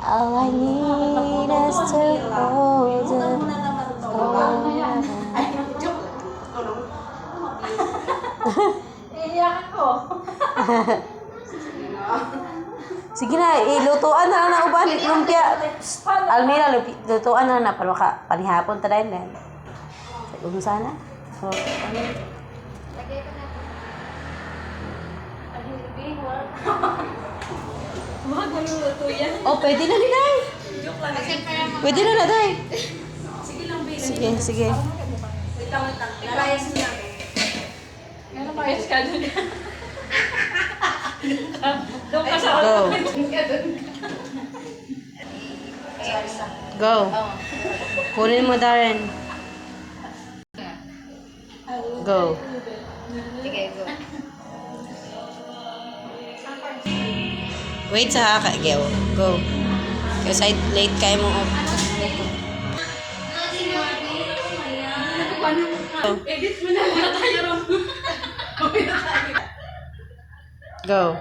All I need is to hold you. Ay, joke. Iiyakan ko. Sige na, ilutuan na lang na uban. Lumpia. Almira, lutuan na lang na para panihapon ta dahil na. Kung sana. So, ano? Lagay ko na. Wag mo luto yan. Oh, pwede na din ay. Joke lang. Pwede na na day. Sige lang, baby. Sige, sige. Wait lang. Ilayas mo lang. Ano mayas ka dun? Doon ka sa Go. Go. Kunin mo, Darren. Go. Sige, go. Wait sa kagaw. Go. Kasi late kayo mo. Edit mo na muna tayo ron. Go.